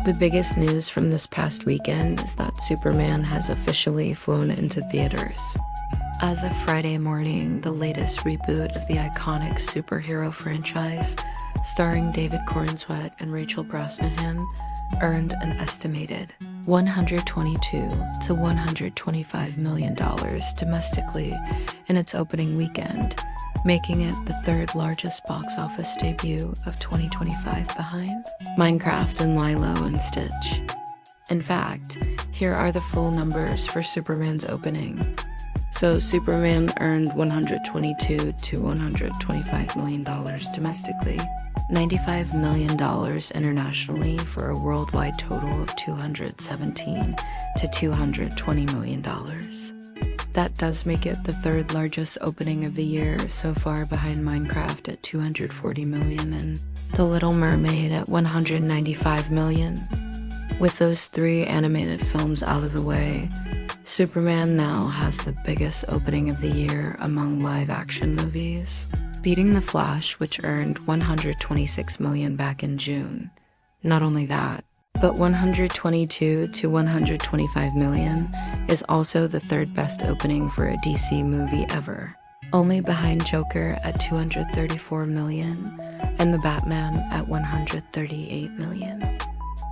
The biggest news from this past weekend is that Superman has officially flown into theaters. As of Friday morning, the latest reboot of the iconic superhero franchise, starring David Corenswet and Rachel Brosnahan, earned an estimated $122 to $125 million domestically in its opening weekend, making it the third largest box office debut of 2025 behind Minecraft and Lilo Stitch. In fact, here are the full numbers for Superman's opening. So Superman earned $122 to $125 million domestically, $95 million internationally, for a worldwide total of $217 to $220 million. That does make it the third largest opening of the year so far, behind Minecraft at $240 million and The Little Mermaid at $195 million. With those three animated films out of the way, Superman now has the biggest opening of the year among live-action movies, beating The Flash, which earned $126 million back in June. Not only that, but $122 to $125 million is also the third best opening for a DC movie ever, only behind Joker at $234 million and The Batman at $138 million.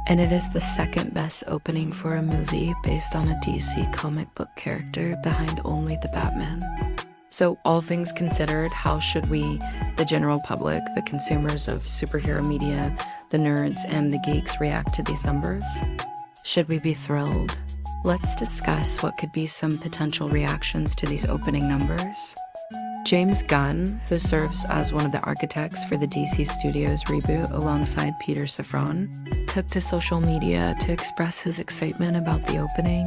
And it is the second best opening for a movie based on a DC comic book character, behind only The Batman. So all things considered, how should we, the general public, the consumers of superhero media, the nerds and the geeks, react to these numbers? Should we be thrilled? Let's discuss what could be some potential reactions to these opening numbers. James Gunn, who serves as one of the architects for the DC Studios reboot alongside Peter Safran, took to social media to express his excitement about the opening,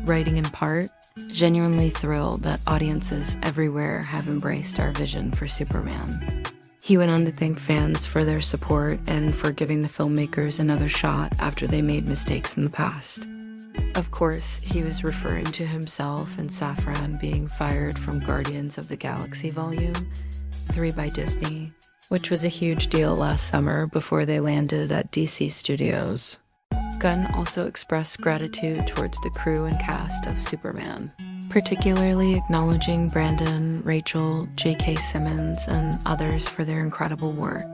writing in part, "Genuinely thrilled that audiences everywhere have embraced our vision for Superman." He went on to thank fans for their support and for giving the filmmakers another shot after they made mistakes in the past. Of course, he was referring to himself and Safran being fired from Guardians of the Galaxy Volume 3 by Disney, which was a huge deal last summer before they landed at DC Studios. Gunn also expressed gratitude towards the crew and cast of Superman, particularly acknowledging Brandon, Rachel, J.K. Simmons, and others for their incredible work.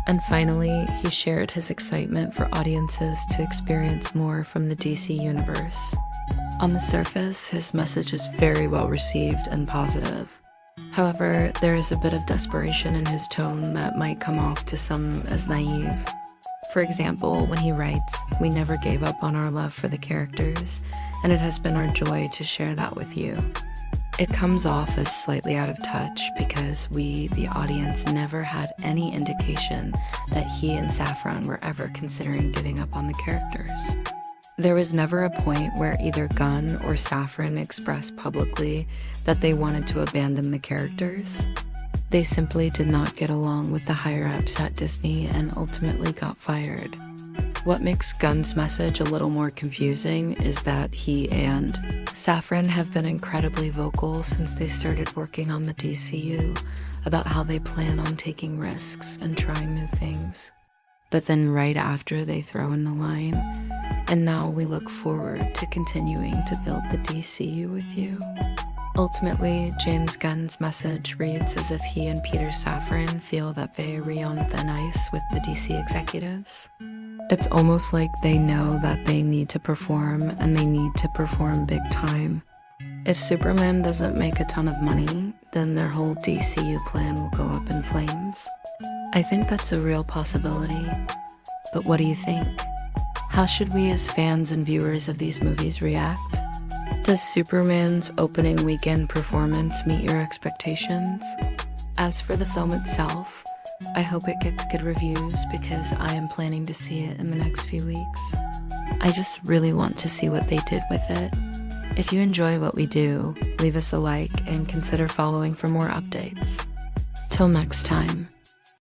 And finally, he shared his excitement for audiences to experience more from the DC universe. On the surface, his message is very well received and positive. However, there is a bit of desperation in his tone that might come off to some as naive. For example, when he writes, "We never gave up on our love for the characters, and it has been our joy to share that with you." It comes off as slightly out of touch because we, the audience, never had any indication that he and Safran were ever considering giving up on the characters. There was never a point where either Gunn or Safran expressed publicly that they wanted to abandon the characters. They simply did not get along with the higher-ups at Disney and ultimately got fired. What makes Gunn's message a little more confusing is that he and Safran have been incredibly vocal since they started working on the DCU about how they plan on taking risks and trying new things. But then right after, they throw in the line, "And now we look forward to continuing to build the DCU with you." Ultimately, James Gunn's message reads as if he and Peter Safran feel that they are on thin ice with the DC executives. It's almost like they know that they need to perform, and they need to perform big time. If Superman doesn't make a ton of money, then their whole DCU plan will go up in flames. I think that's a real possibility. But what do you think? How should we as fans and viewers of these movies react? Does Superman's opening weekend performance meet your expectations? As for the film itself, I hope it gets good reviews because I am planning to see it in the next few weeks. I just really want to see what they did with it. If you enjoy what we do, leave us a like and consider following for more updates. Till next time.